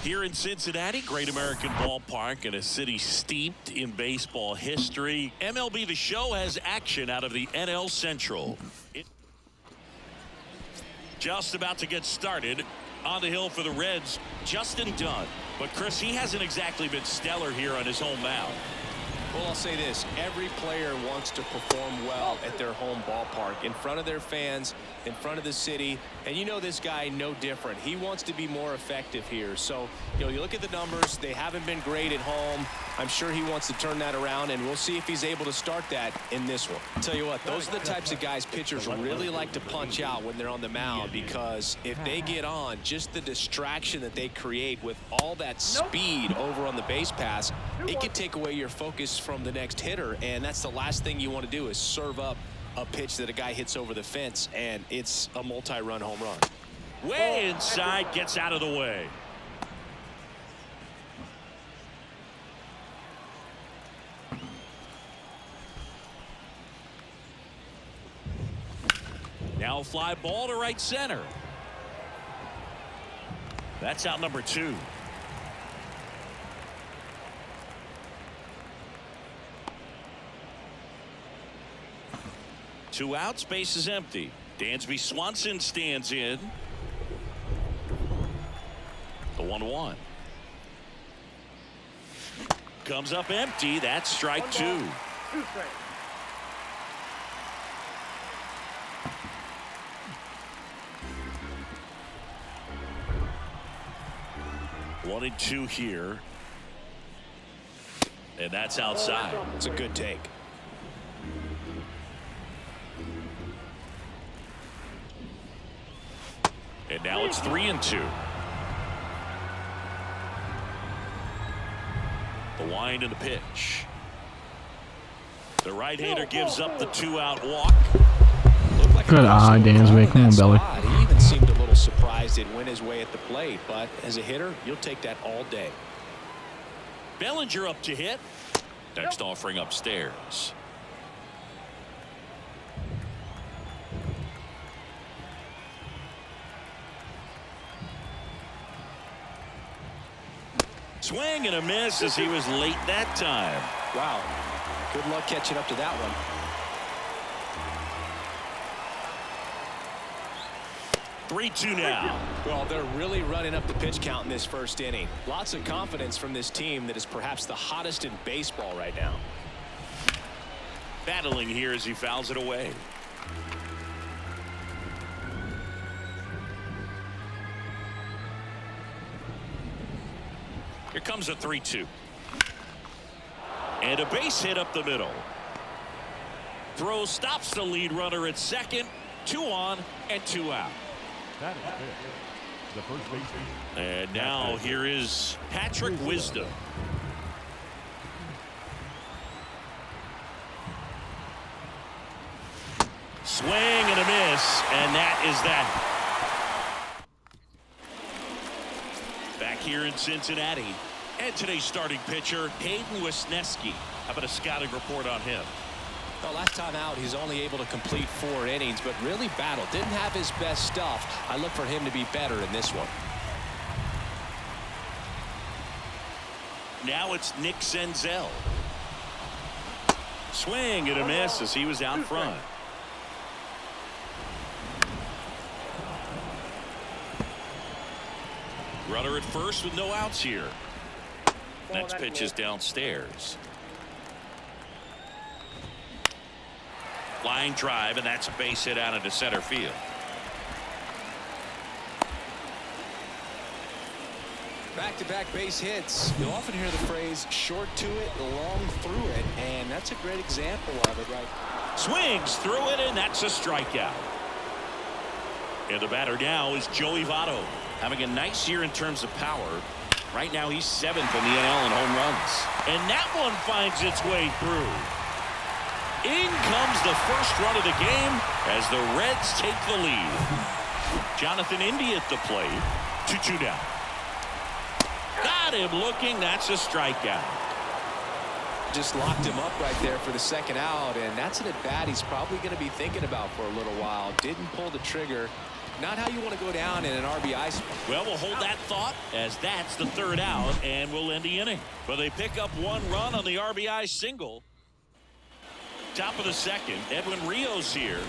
Here in Cincinnati, great American ballpark and a city steeped in baseball history. MLB The Show has action out of the NL Central. Just about to get started. On the hill for the Reds, Justin Dunn. But Chris, he hasn't exactly been stellar here on his home mound. Well, I'll say this. Every player wants to perform well at their home ballpark, in front of their fans, in front of the city. And you know this guy no different. He wants to be more effective here. So, you look at the numbers. They haven't been great at home. I'm sure he wants to turn that around, and we'll see if he's able to start that in this one. I'll tell you what, those are the types of guys pitchers really like to punch out when they're on the mound, because if they get on, just the distraction that they create with all that speed over on the base pass, it can take away your focus from the next hitter, and that's the last thing you want to do is serve up a pitch that a guy hits over the fence, and it's a multi-run home run. Way inside, gets out of the way. Now a fly ball to right center. That's out number 2. Two outs, base is empty. Dansby Swanson stands in. The 1-1. Comes up empty. That's strike 2. 1-2 here. And that's outside. It's a good take. And now it's 3-2. The wind and the pitch. The right-hander gives up the 2-out walk. Good eye, Dansby. Come on, Belly. He even seemed a little surprised it went his way at the plate, but as a hitter, you'll take that all day. Bellinger up to hit. Next offering upstairs. Swing and a miss as he was late that time. Wow. Good luck catching up to that one. 3-2 now. Well, they're really running up the pitch count in this first inning. Lots of confidence from this team that is perhaps the hottest in baseball right now. Battling here as he fouls it away. Here comes a 3-2. And a base hit up the middle. Throw stops the lead runner at second. 2 on and 2 out. That is it. The first baseman. And now here is Patrick Wisdom. Swing and a miss, and that is that. Back here in Cincinnati, and today's starting pitcher, Hayden Wesneski. How about a scouting report on him? Well, last time out, he's only able to complete 4 innings, but really battled. Didn't have his best stuff. I look for him to be better in this one. Now it's Nick Senzel. Swing and a miss as he was out front. Runner at first with no outs here. Next pitch is downstairs. Line drive, and that's a base hit out into center field. Back-to-back base hits. You'll often hear the phrase short to it, long through it, and that's a great example of it right. Swings through it, and that's a strikeout. And the batter now is Joey Votto, having a nice year in terms of power. Right now he's 7th in the NL in home runs. And that one finds its way through. In comes the first run of the game as the Reds take the lead. Jonathan Indy at the plate. 2-2 down. Got him looking. That's a strikeout. Just locked him up right there for the second out, and that's an at-bat he's probably going to be thinking about for a little while. Didn't pull the trigger, Not how you want to go down in an RBI spot. Well, we'll hold that thought as that's the third out, and we'll end the inning. But they pick up one run on the RBI single. Top of the second, Edwin Rios here.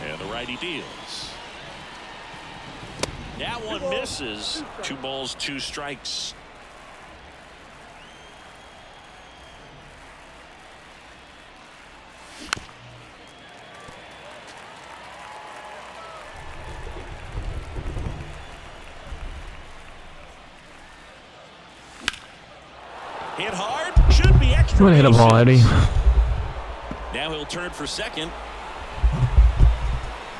And the righty deals. That one misses. 2 balls, 2 strikes. Hit hard. Should be extra. I'm gonna hit a ball, Eddie. Now he'll turn for second.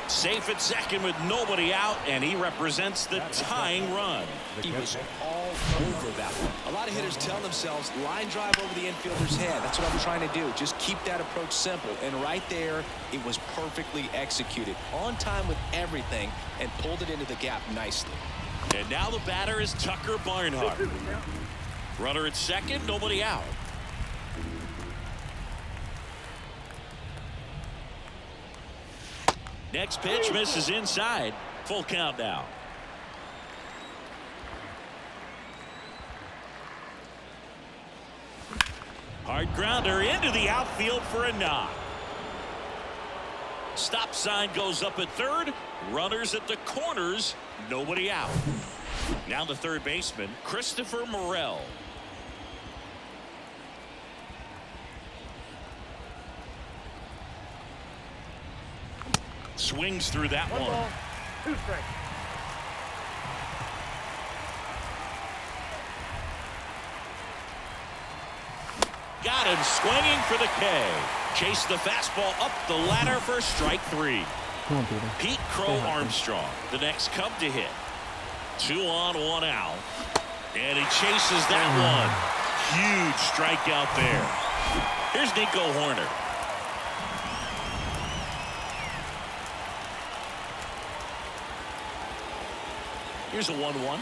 Safe at second with nobody out, and he represents the tying run. He was all over that one. A lot of hitters tell themselves, line drive over the infielder's head. That's what I'm trying to do. Just keep that approach simple. And right there, it was perfectly executed. On time with everything, and pulled it into the gap nicely. And now the batter is Tucker Barnhart. Runner at second, nobody out. Next pitch misses inside. Full count now. Hard grounder into the outfield for a knock. Stop sign goes up at third. Runners at the corners, nobody out. Now the third baseman, Christopher Morel. Swings through that one. 1 ball, 2 strikes. Got him swinging for the K. Chased the fastball up the ladder for strike 3. Come on, Peter. Pete Crow Armstrong, the next Cub to hit. 2 on, 1 out. And he chases that one. Huge strikeout there. Here's Nico Horner. Here's a 1-1.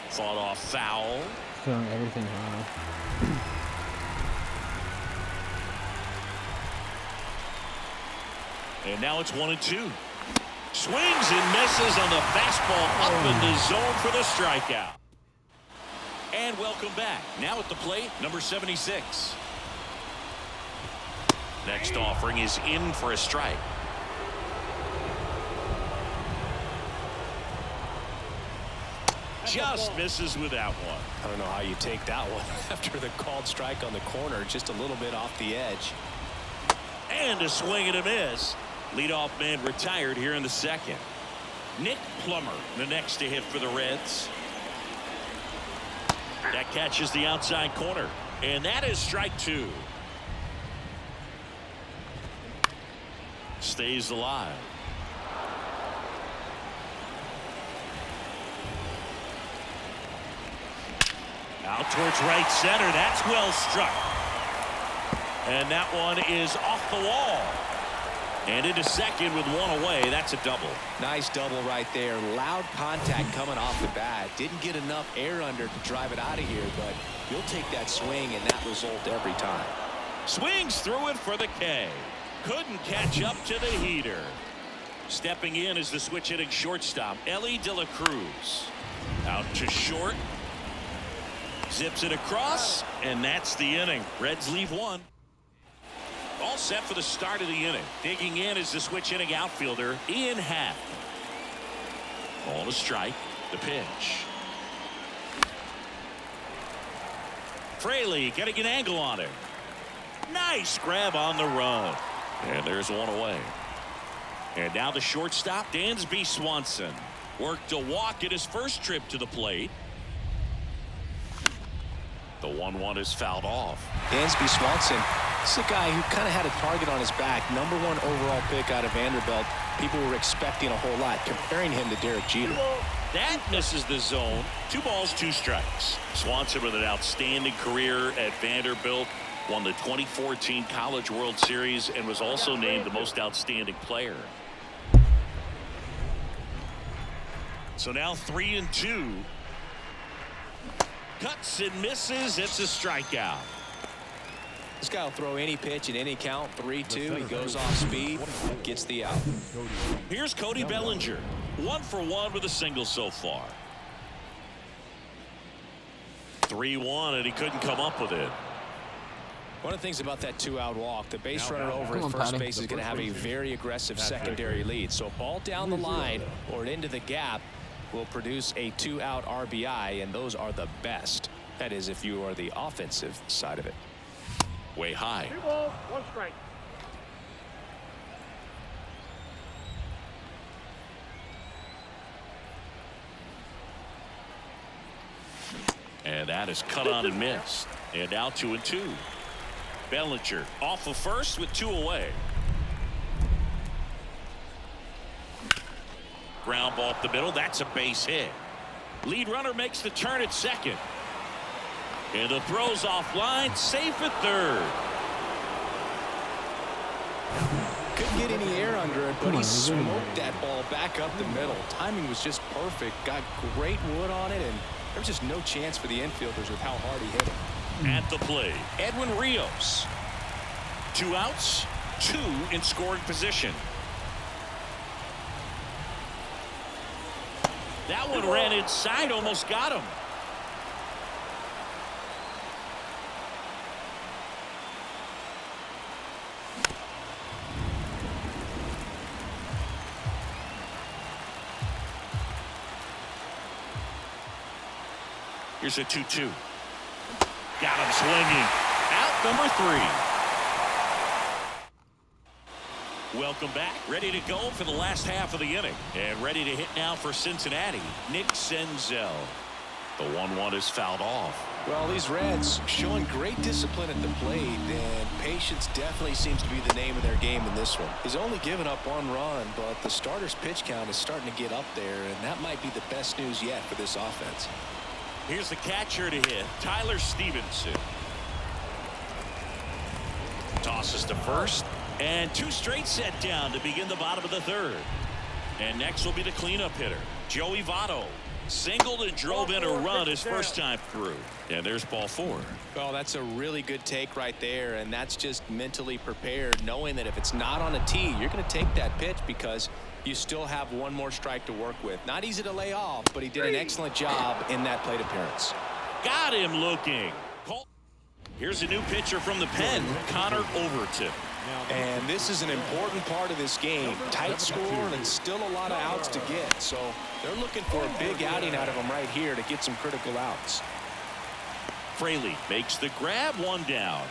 Fought off foul. Throwing everything high. And now it's 1-2. Swings and misses on the fastball up in the zone for the strikeout. And welcome back. Now at the plate, number 76. Next offering is in for a strike. Just misses with that one. I don't know how you take that one after the called strike on the corner, just a little bit off the edge. And a swing and a miss. Leadoff man retired here in the second. Nick Plummer, the next to hit for the Reds. That catches the outside corner. And that is strike 2. Stays alive. Out towards right center. That's well struck. And that one is off the wall. And into second with 1 away. That's a double. Nice double right there. Loud contact coming off the bat. Didn't get enough air under to drive it out of here, but you'll take that swing and that result every time. Swings through it for the K. Couldn't catch up to the heater. Stepping in is the switch hitting shortstop, Ellie De La Cruz. Out to short. Zips it across, and that's the inning. Reds leave 1. All set for the start of the inning. Digging in is the switch hitting outfielder, Ian Happ. Ball to strike. The pitch. Fraley getting an angle on it. Nice grab on the run. And there's 1 away. And now the shortstop, Dansby Swanson. Worked a walk at his first trip to the plate. The 1-1 is fouled off. Dansby Swanson, this is a guy who kind of had a target on his back. Number 1 overall pick out of Vanderbilt. People were expecting a whole lot, comparing him to Derek Jeter. That misses the zone. 2 balls, 2 strikes. Swanson with an outstanding career at Vanderbilt. Won the 2014 College World Series and was also named the most outstanding player. So now 3-2. Cuts and misses. It's a strikeout. This guy will throw any pitch at any count. 3-2. He goes off speed, gets the out. Here's Cody Bellinger. 1 for 1 with a single so far. 3-1, and he couldn't come up with it. One of the things about that 2-out walk, the base runner over at first base is going to have a very aggressive secondary lead. So a ball down the line or into the gap will produce a 2-out RBI, and those are the best. That is, if you are the offensive side of it. Way high. 2 balls, 1 strike. And that is cut on and missed. And now 2-2. Bellinger off of first with 2 away. Ground ball up the middle. That's a base hit. Lead runner makes the turn at second. And the throw's offline. Safe at third. Couldn't get any air under it, but he smoked that ball back up the middle. Timing was just perfect. Got great wood on it, and there's just no chance for the infielders with how hard he hit it. At the plate, Edwin Rios. 2 outs, 2 in scoring position. That one ran inside, almost got him. Here's a 2-2. Got him swinging. Out number 3. Welcome back. Ready to go for the last half of the inning. And ready to hit now for Cincinnati, Nick Senzel. The 1-1 is fouled off. Well, these Reds showing great discipline at the plate, and patience definitely seems to be the name of their game in this one. He's only given up 1 run, but the starter's pitch count is starting to get up there, and that might be the best news yet for this offense. Here's the catcher to hit, Tyler Stevenson. Tosses to first, and 2 straight set down to begin the bottom of the 3rd. And next will be the cleanup hitter, Joey Votto. Singled and drove in a run his first time through. And there's ball 4. Well, that's a really good take right there, and that's just mentally prepared, knowing that if it's not on a tee, you're going to take that pitch because you still have 1 more strike to work with. Not easy to lay off, but he did an excellent job in that plate appearance. Got him looking. Here's a new pitcher from the pen, Connor Overton. And this is an important part of this game. Tight score and still a lot of outs to get. So they're looking for a big outing out of him right here to get some critical outs. Fraley makes the grab, 1 down.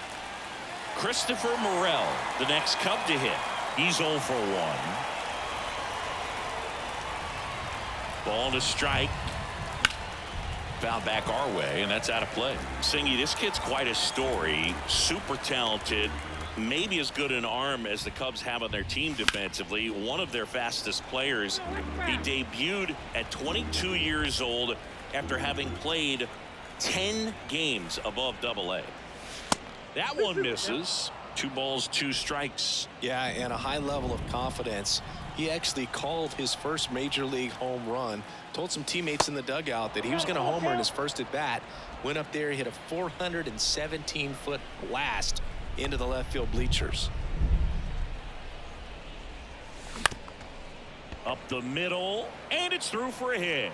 Christopher Morel, the next Cub to hit. He's 0 for 1. Ball to strike. Foul back our way, and that's out of play. Singy, this kid's quite a story. Super talented. Maybe as good an arm as the Cubs have on their team defensively. One of their fastest players. He debuted at 22 years old after having played 10 games above AA. That one misses. 2 balls, 2 strikes. Yeah, and a high level of confidence. He actually called his first major league home run. Told some teammates in the dugout that he was going to homer in his first at bat. Went up there, hit a 417-foot blast into the left field bleachers. Up the middle, and it's through for a hit.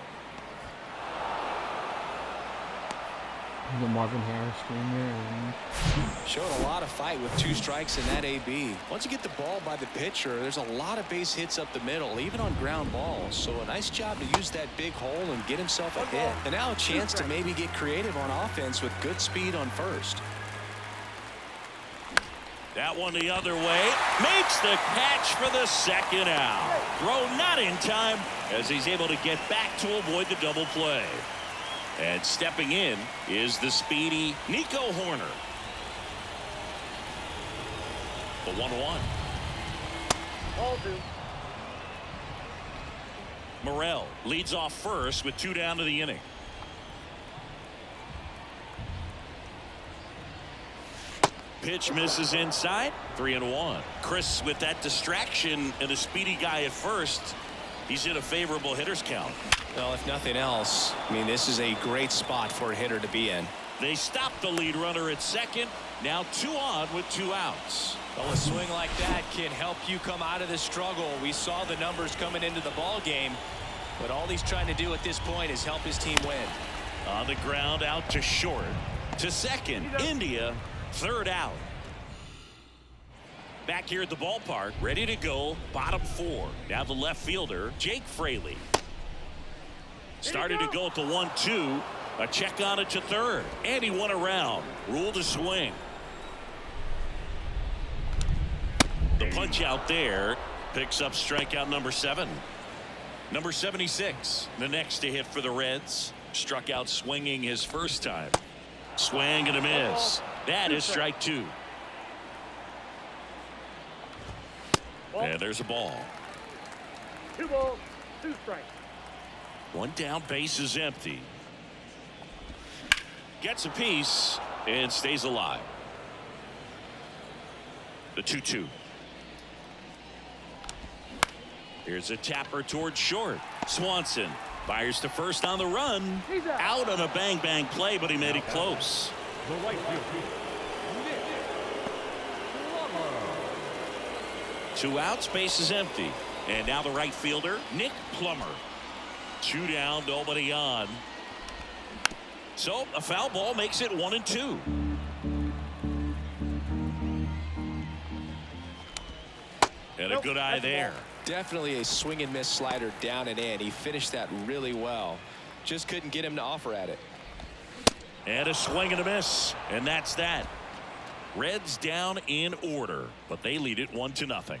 The Marvin Harris Jr. Showed a lot of fight with 2 strikes in that AB. Once you get the ball by the pitcher, there's a lot of base hits up the middle, even on ground balls. So a nice job to use that big hole and get himself a hit. And now a chance to maybe get creative on offense with good speed on first. That one the other way. Makes the catch for the 2nd out. Throw not in time as he's able to get back to avoid the double play. And stepping in is the speedy Nico Horner. The 1-1. Ball 2. Morel leads off first with 2 down to the inning. Pitch misses inside. 3-1. Chris with that distraction and a speedy guy at first. He's in a favorable hitter's count. Well, if nothing else, I mean, this is a great spot for a hitter to be in. They stop the lead runner at second, Now 2 on with 2 outs. Well, a swing like that can help you come out of the struggle. We saw the numbers coming into the ball game, but all he's trying to do at this point is help his team win. On the ground, out to short. To second, India, 3rd out. Back here at the ballpark, ready to go, bottom 4. Now the left fielder, Jake Fraley. Started to go at the 1-2. A check on it to 3rd. And he won around. Ruled a swing. The punch out there picks up strikeout number 7. Number 76, the next to hit for the Reds. Struck out swinging his first time. Swing and a miss. That is strike 2. And there's a ball. 2 balls, 2 strikes. 1 down, base is empty. Gets a piece and stays alive. The 2-2. Here's a tapper towards short. Swanson fires to first on the run. Out on a bang play, but he made it close. The right field. 2 outs, base is empty. And now the right fielder, Nick Plummer. 2 down, nobody on. So a foul ball makes it 1-2. And a good eye there. Definitely a swing and miss slider down and in. He finished that really well. Just couldn't get him to offer at it. And a swing and a miss. And that's that. Reds down in order, but they lead it 1-0.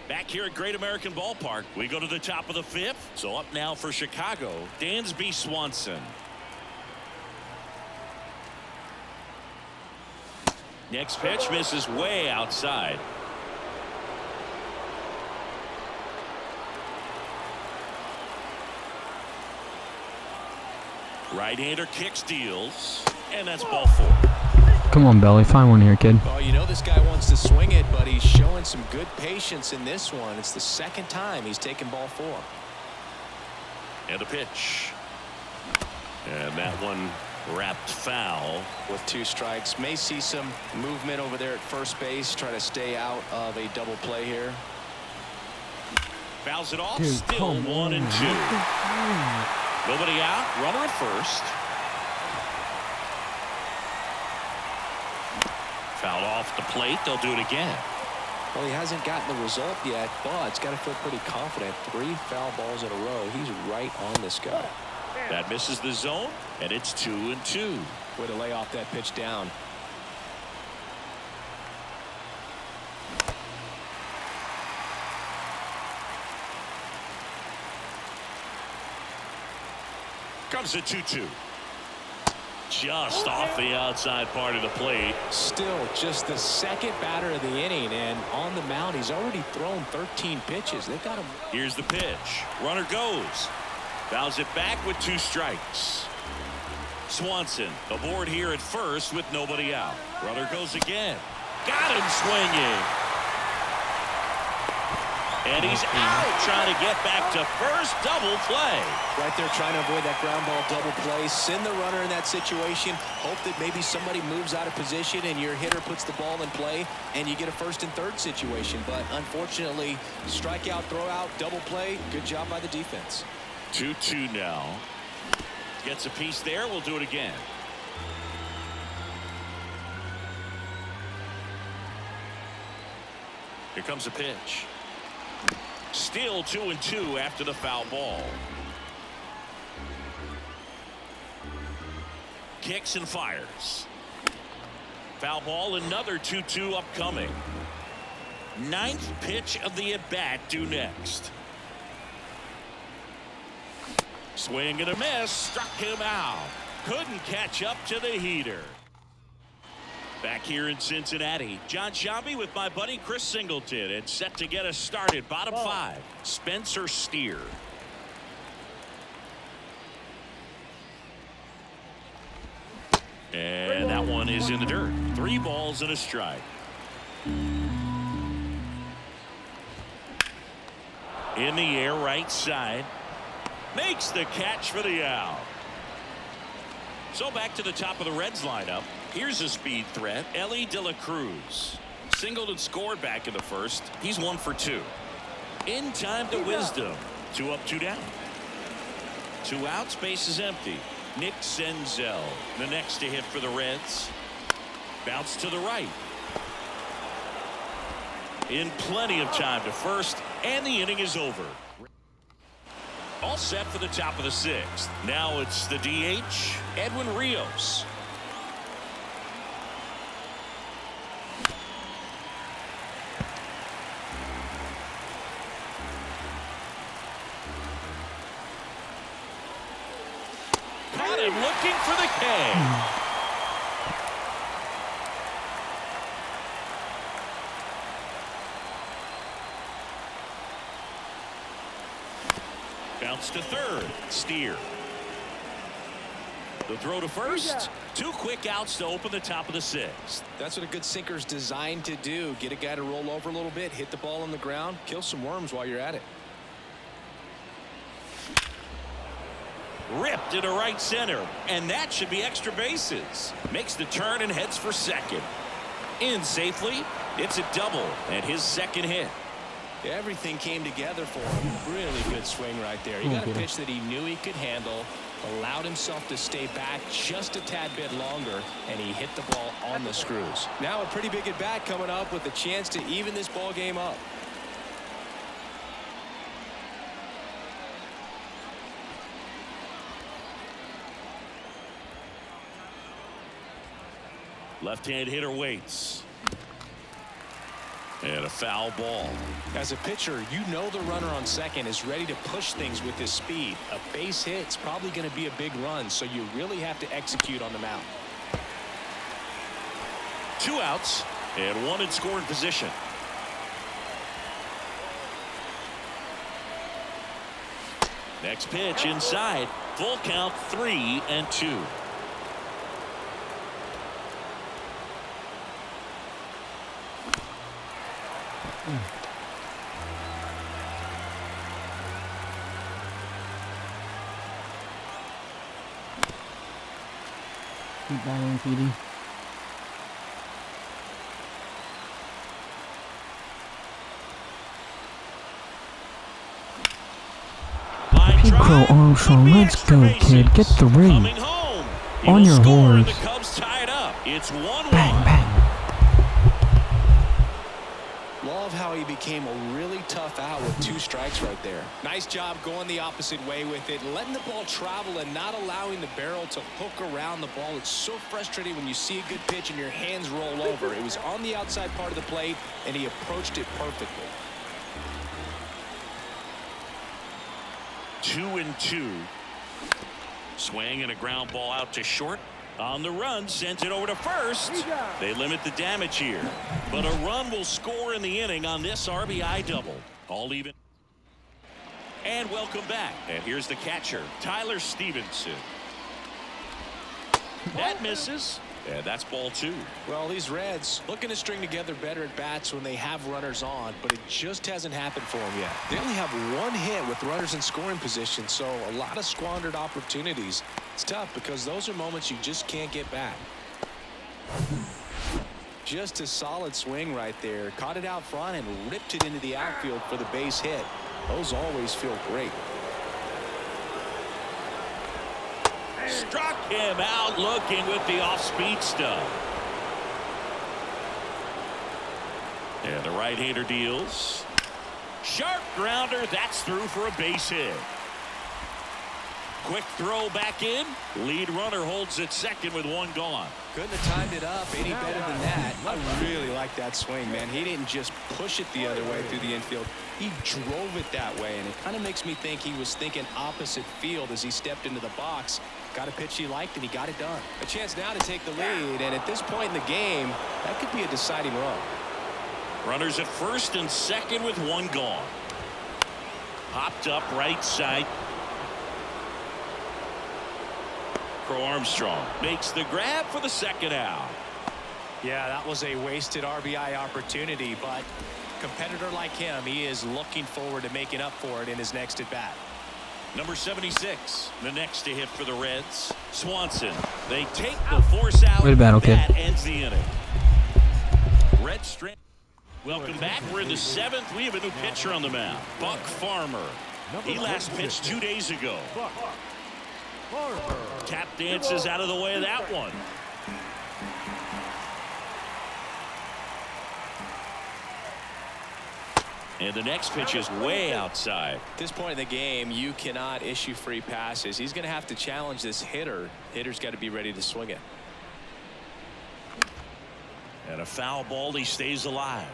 Back here at Great American Ballpark, we go to the top of the 5th. So up now for Chicago, Dansby Swanson. Next pitch misses way outside. Right-hander kicks, deals, and that's ball 4. Come on, Belly. Find one here, kid. Well, you know this guy wants to swing it, but he's showing some good patience in this one. It's the 2nd time he's taken ball 4. And a pitch. And that one wrapped foul. With 2 strikes. May see some movement over there at first base. Try to stay out of a double play here. Fouls it off. Dude, Still 1-2. Nobody out. Runner at first. Fouled off the plate. They'll do it again. Well, he hasn't gotten the result yet, but it's got to feel pretty confident. 3 foul balls in a row. He's right on this guy. That misses the zone, and it's 2-2. Way to lay off that pitch down. Comes the 2-2. Just off the outside part of the plate. Still just the 2nd batter of the inning, and on the mound he's already thrown 13 pitches. They've got him. Here's the pitch. Runner goes. Fouls it back with 2 strikes. Swanson aboard here at first with nobody out. Runner goes again. Got him swinging. And he's out trying to get back to first. Double play. Right there trying to avoid that ground ball double play. Send the runner in that situation. Hope that maybe somebody moves out of position and your hitter puts the ball in play and you get a 1st and 3rd situation. But unfortunately, strikeout, throw out, double play. Good job by the defense. 2-2 now. Gets a piece there. We'll do it again. Here comes a pitch. Still 2-2 after the foul ball. Kicks and fires. Foul ball, another 2-2 upcoming. 9th pitch of the at-bat due next. Swing and a miss. Struck him out. Couldn't catch up to the heater. Back here in Cincinnati, John Shambi with my buddy Chris Singleton, and set to get us started. Bottom 5, Spencer Steer. And that one is in the dirt. 3 balls and a strike. In the air, right side. Makes the catch for the out. So back to the top of the Reds lineup. Here's a speed threat, Ellie De La Cruz. Singled and scored back in the first. He's 1 for 2. In time to Wisdom. 2 up, 2 down. 2 outs, base is empty. Nick Senzel, the next to hit for the Reds. Bounce to the right. In plenty of time to first, and the inning is over. All set for the top of the 6th. Now it's the DH, Edwin Rios. Caught him looking for the K. Bounce to third. Steer. The throw to first. 2 quick outs to open the top of the 6th. That's what a good sinker's designed to do. Get a guy to roll over a little bit, hit the ball on the ground, kill some worms while you're at it. Ripped into right center, and that should be extra bases. Makes the turn and heads for second. In safely. It's a double and his second hit. Everything came together for him. Really good swing right there. He got a pitch that he knew he could handle, allowed himself to stay back just a tad bit longer, and he hit the ball on the screws. Now a pretty big at bat coming up with a chance to even this ball game up. Left-hand hitter waits. And a foul ball. As a pitcher, you know the runner on second is ready to push things with his speed. A base hit's probably going to be a big run, so you really have to execute on the mound. 2 outs and 1 in scoring position. Next pitch inside. Full count, 3-2. Keep battling, PD. Crow Armstrong, let's go, kid. Get the ring. On your horse. The Cubs tie it up. It's 1-1. Bang, bang. Love how he became a really tough out with 2 strikes right there. Nice job going the opposite way with it, letting the ball travel and not allowing the barrel to hook around the ball. It's so frustrating when you see a good pitch and your hands roll over. It was on the outside part of the plate, and he approached it perfectly. 2-2. Swing and a ground ball out to short. On the run, sends it over to first. They limit the damage here, but a run will score in the inning on this RBI double. All even. And welcome back. And here's the catcher, Tyler Stevenson. That misses. And that's ball 2. Well, these Reds looking to string together better at bats when they have runners on, but it just hasn't happened for them yet. They only have 1 hit with runners in scoring position, so a lot of squandered opportunities. It's tough because those are moments you just can't get back. Just a solid swing right there. Caught it out front and ripped it into the outfield for the base hit. Those always feel great. Struck him out looking with the off-speed stuff. And the right-hander deals. Sharp grounder. That's through for a base hit. Quick throw back in. Lead runner holds at second with 1 gone. Couldn't have timed it up any better than that. I really like that swing, man. He didn't just push it the other way through the infield. He drove it that way, and it kind of makes me think he was thinking opposite field as he stepped into the box. Got a pitch he liked, and he got it done. A chance now to take the lead, and at this point in the game, that could be a deciding run. Runners at first and second with 1 gone. Popped up right side. Crow Armstrong makes the grab for the second out. Yeah, that was a wasted RBI opportunity, but a competitor like him, he is looking forward to making up for it in his next at bat. Number 76, the next to hit for the Reds. Swanson. They take the force out. Wait a minute, okay. That ends the inning. Red Strand. Welcome back. We're in the 7th. We have a new pitcher on the mound. Buck Farmer. He last pitched 2 days ago. Tap dances out of the way of that one. And the next pitch is way outside. At this point in the game, you cannot issue free passes. He's going to have to challenge this hitter. Hitter's got to be ready to swing it. And a foul ball. He stays alive.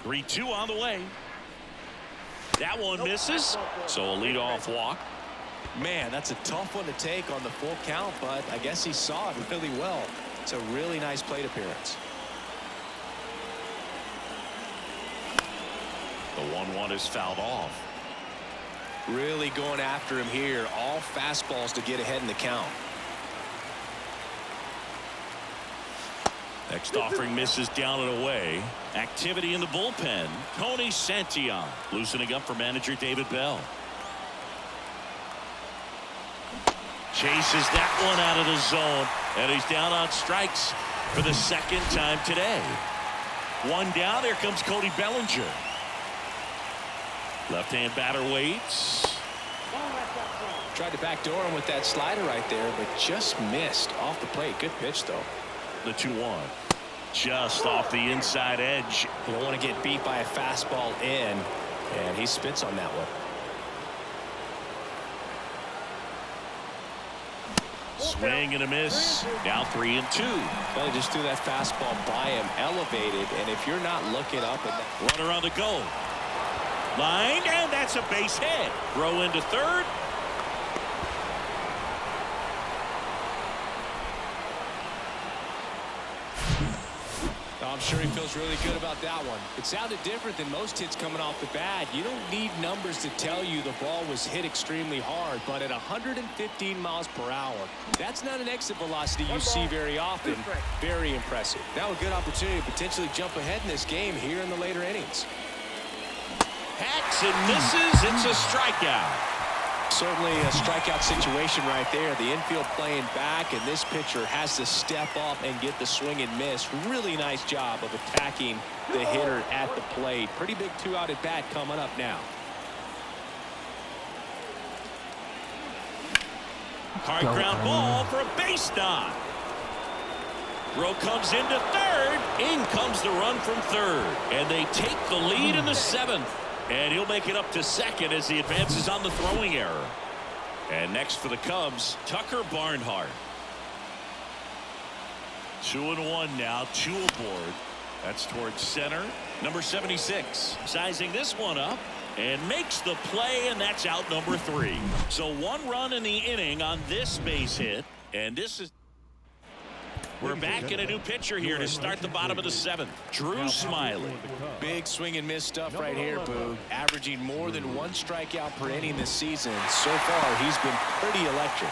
Three-two on the way. That one misses, so a leadoff walk. Man, that's a tough one to take on the full count, but I guess he saw it really well. It's a really nice plate appearance. The 1-1 is fouled off. Really going after him here. All fastballs to get ahead in the count. Next offering misses down and away. Activity in the bullpen. Tony Santillan loosening up for manager David Bell. Chases that one out of the zone, and he's down on strikes for the 2nd time today. One down. There comes Cody Bellinger. Left-hand batter waits. Tried to backdoor him with that slider right there, but just missed off the plate. Good pitch, though. The 2-1. Just off the inside edge. You don't want to get beat by a fastball in, and he spits on that one. Swing and a miss. Now 3-2. Well, he just threw that fastball by him, elevated, and if you're not looking up at that Runner on the go. Line, and that's a base hit. Throw into third. I'm sure he feels really good about that one. It sounded different than most hits coming off the bat. You don't need numbers to tell you the ball was hit extremely hard, but at 115 miles per hour, that's not an exit velocity you see very often. Very impressive. Now a good opportunity to potentially jump ahead in this game here in the later innings. Hacks and misses. It's a strikeout. Certainly a strikeout situation right there. The infield playing back, and this pitcher has to step up and get the swing and miss. Really nice job of attacking the hitter at the plate. Pretty big 2-out at bat coming up now. Hard ground ball for a base knock. Throw comes into third. In comes the run from third. And they take the lead in the 7th. And he'll make it up to second as he advances on the throwing error. And next for the Cubs, Tucker Barnhart. 2-1 now, 2 aboard. That's towards center. Number 76 sizing this one up and makes the play, and that's out number 3. So 1 run in the inning on this base hit, and this is. We're back in a new pitcher here to start the bottom of the 7th. Drew Smiley. Big swing and miss stuff right here, Boog. Averaging more than 1 strikeout per inning this season. So far, he's been pretty electric.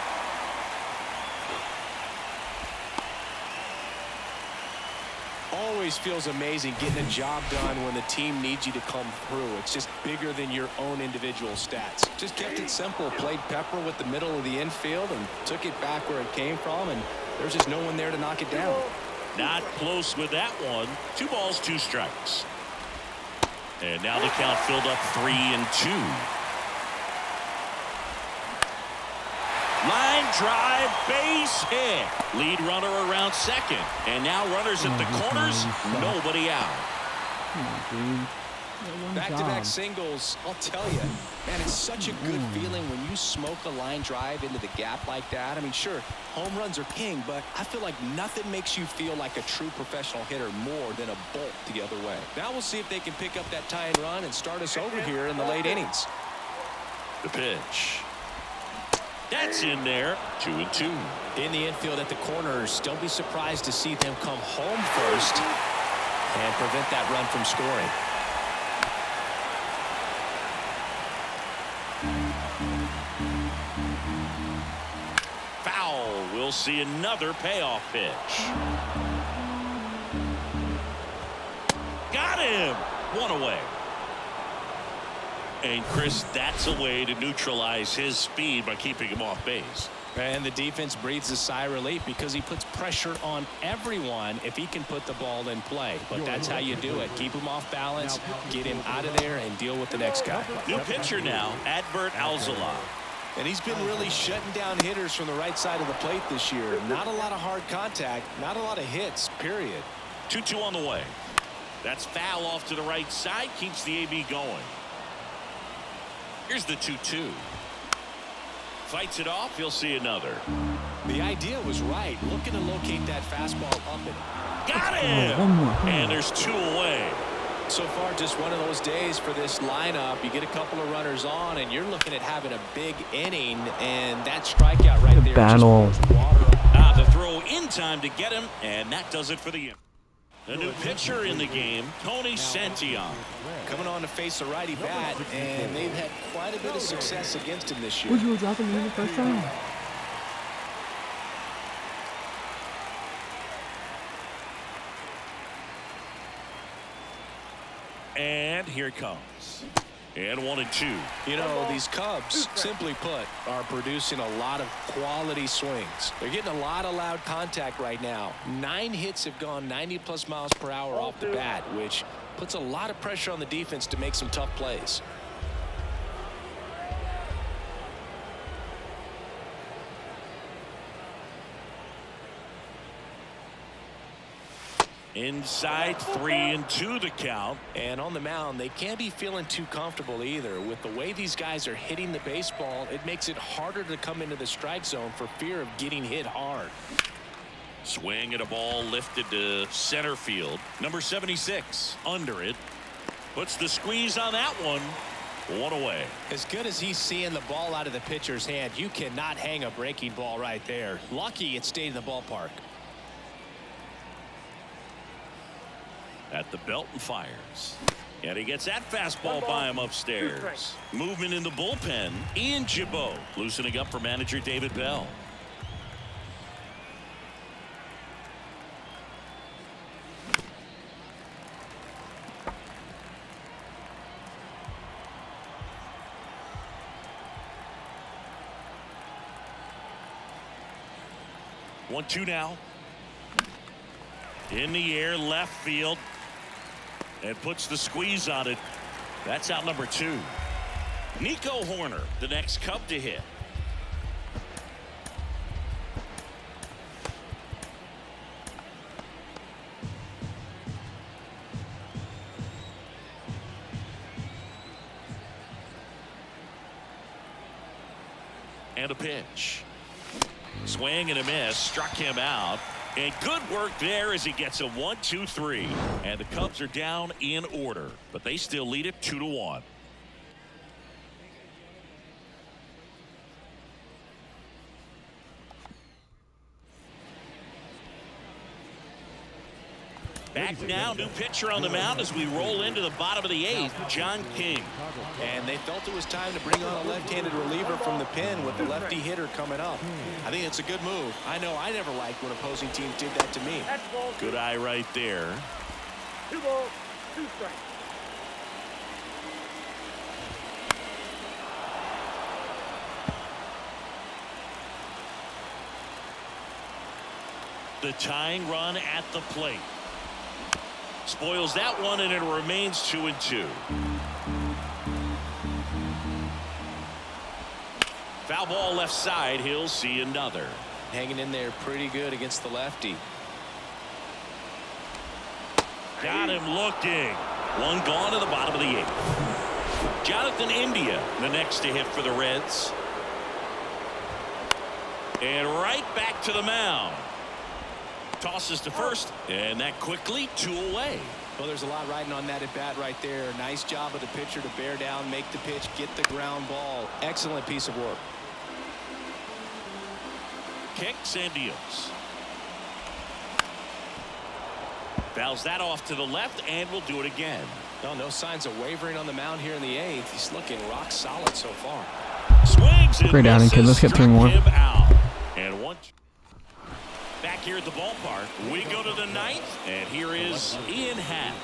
Always feels amazing getting a job done when the team needs you to come through. It's just bigger than your own individual stats. Just kept it simple. Played pepper with the middle of the infield and took it back where it came from, and there's just no one there to knock it down. Not close with that one. 2 balls, 2 strikes. And now the count filled up 3-2. Line drive, base hit. Lead runner around second. And now runners at the corners. Nobody out. Back-to-back singles, I'll tell you, man, it's such a good feeling when you smoke a line drive into the gap like that. I mean, sure, home runs are king, but I feel like nothing makes you feel like a true professional hitter more than a bolt the other way. Now we'll see if they can pick up that tying run and start us over here in the late innings. The pitch. That's in there. 2-2. In the infield at the corners, don't be surprised to see them come home first and prevent that run from scoring. Foul will he'll see another payoff pitch. Got him. One away. And Chris, that's a way to neutralize his speed by keeping him off base. And the defense breathes a sigh of relief because he puts pressure on everyone if he can put the ball in play. But that's how you do it. Keep him off balance, get him out of there, and deal with the next guy. New pitcher now, Adbert Alzolay. And he's been really shutting down hitters from the right side of the plate this year. Not a lot of hard contact, not a lot of hits, period. 2-2 on the way. That's foul off to the right side, keeps the AB going. Here's the 2-2. Fights it off, he'll see another. The idea was right. Looking to locate that fastball up and got him! And there's 2 away. So far, just one of those days for this lineup. You get a couple of runners on, and you're looking at having a big inning, and that strikeout right there. Battle. The throw in time to get him, and that does it for the inning. The new pitcher in the game, Tony Santillan. Coming on to face a righty bat, and they've had quite a bit of success against him this year. Would you drop him in the first round? And here it comes. And 1-2. You know, these Cubs, simply put, are producing a lot of quality swings. They're getting a lot of loud contact right now. 9 hits have gone 90+ miles per hour off the bat, which puts a lot of pressure on the defense to make some tough plays. Inside 3-2 the count. And on the mound, they can't be feeling too comfortable either. With the way these guys are hitting the baseball, it makes it harder to come into the strike zone for fear of getting hit hard. Swing at a ball lifted to center field. Number 76 under it. Puts the squeeze on that one. 1 away. As good as he's seeing the ball out of the pitcher's hand, you cannot hang a breaking ball right there. Lucky it stayed in the ballpark. At the belt and fires. And he gets that fastball by him upstairs. Movement in the bullpen. Ian Gibaut loosening up for manager David Bell. One, 2 now. In the air, left field. And puts the squeeze on it. That's out number 2. Nico Horner, the next Cub to hit. And a pitch. Swing and a miss. Struck him out. And good work there as he gets a 1-2-3. And the Cubs are down in order, but they still lead it 2-1. Back now, new pitcher on the mound as we roll into the bottom of the 8th, John King. And they felt it was time to bring on a left-handed reliever from the pen with the lefty hitter coming up. I think it's a good move. I know I never liked when opposing teams did that to me. Good eye right there. 2 balls, 2 strikes. The tying run at the plate. Spoils that one, and it remains 2-2. Foul ball left side. He'll see another. Hanging in there pretty good against the lefty. Got him looking. One gone to the bottom of the 8th. Jonathan India, the next to hit for the Reds. And right back to the mound. Tosses to first, and that quickly 2 away. Well, there's a lot riding on that at bat right there. Nice job of the pitcher to bear down, make the pitch, get the ground ball. Excellent piece of work. Kicks and deals. Fouls that off to the left, and we'll do it again. No signs of wavering on the mound here in the 8th. He's looking rock solid so far. Swings and Great outing, kid. Let's get 3 more. And one. Back here at the ballpark, we go to the ninth, and here is Ian Happ.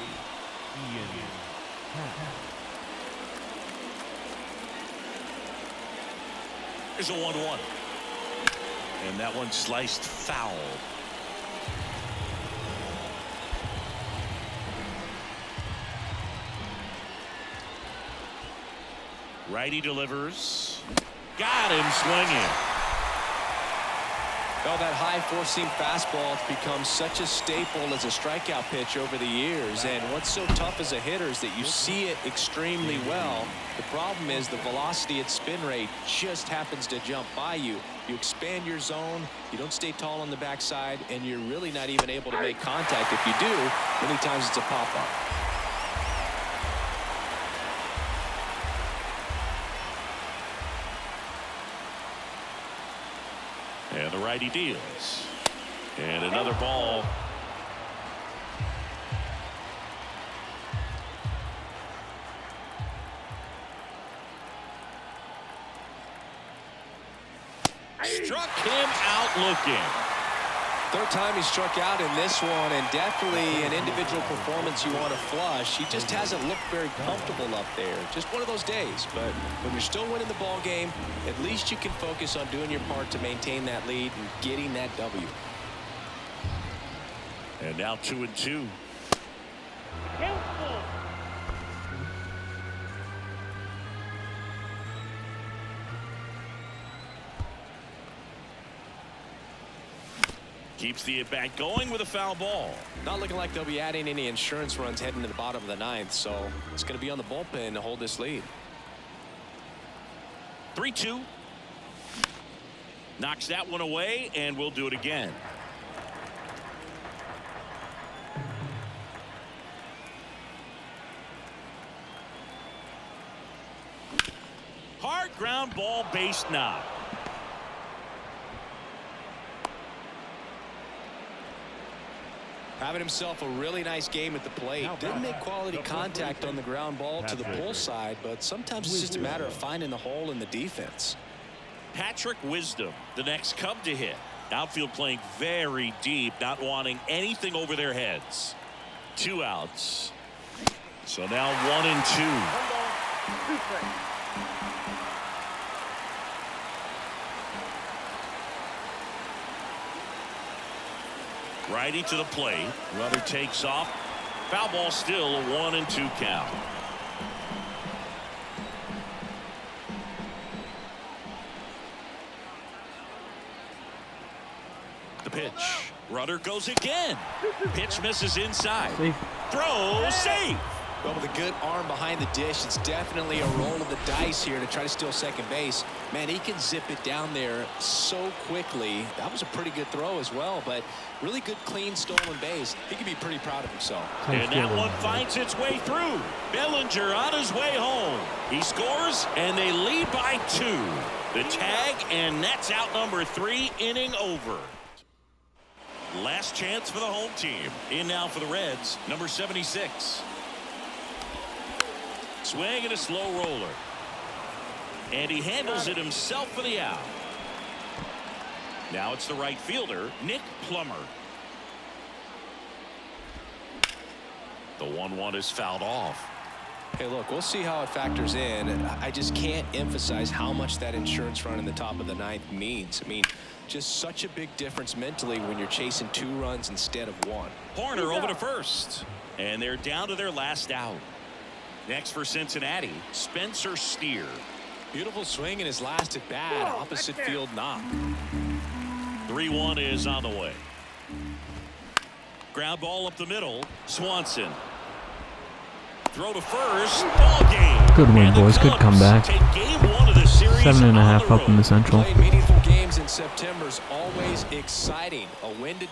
Here's a 1-1. And that one sliced foul. Righty delivers. Got him swinging. Well, that high four-seam fastball has become such a staple as a strikeout pitch over the years. And what's so tough as a hitter is that you see it extremely well. The problem is the velocity at spin rate just happens to jump by you. You expand your zone, you don't stay tall on the backside, and you're really not even able to make contact. If you do, many times it's a pop-up. And the righty deals. And another ball. Struck him out looking. Third time he struck out in this one, and definitely an individual performance you want to flush. He just hasn't looked very comfortable up there. Just one of those days. But when you're still winning the ball game, at least you can focus on doing your part to maintain that lead and getting that W. And now 2-2. Careful. Keeps the at-bat going with a foul ball. Not looking like they'll be adding any insurance runs heading to the bottom of the ninth, so it's going to be on the bullpen to hold this lead. 3-2. Knocks that one away, and we'll do it again. Hard ground ball, base knock. Having himself a really nice game at the plate. Didn't make quality contact on the ground ball to the pull side, but sometimes it's just a matter of finding the hole in the defense. Patrick Wisdom, the next Cub to hit. Outfield playing very deep, not wanting anything over their heads. 2 outs. So now 1-2. 2 strikes. Righty to the plate. Rudder takes off. Foul ball, still a 1-2 count. The pitch. Rudder goes again. Pitch misses inside. Safe. Throw safe. Well, with a good arm behind the dish, it's definitely a roll of the dice here to try to steal second base. Man, he can zip it down there so quickly. That was a pretty good throw as well, but really good, clean, stolen base. He can be pretty proud of himself. And that one finds its way through. Bellinger on his way home. He scores, and they lead by 2. The tag, and that's out number 3, inning over. Last chance for the home team. In now for the Reds, number 76. Swing and a slow roller. And he handles it himself for the out. Now it's the right fielder, Nick Plummer. The 1-1 is fouled off. Hey, look, we'll see how it factors in. I just can't emphasize how much that insurance run in the top of the ninth means. I mean, just such a big difference mentally when you're chasing 2 runs instead of 1. Horner over to first. And they're down to their last out. Next for Cincinnati, Spencer Steer. Beautiful swing in his last at bat. Opposite field knock. 3-1 is on the way. Ground ball up the middle. Swanson. Throw to first. Ball game. Good win, boys. Good comeback. Take game 1 of the series 7.5 up in the Central. Playing meaningful games in September is always exciting. A win today.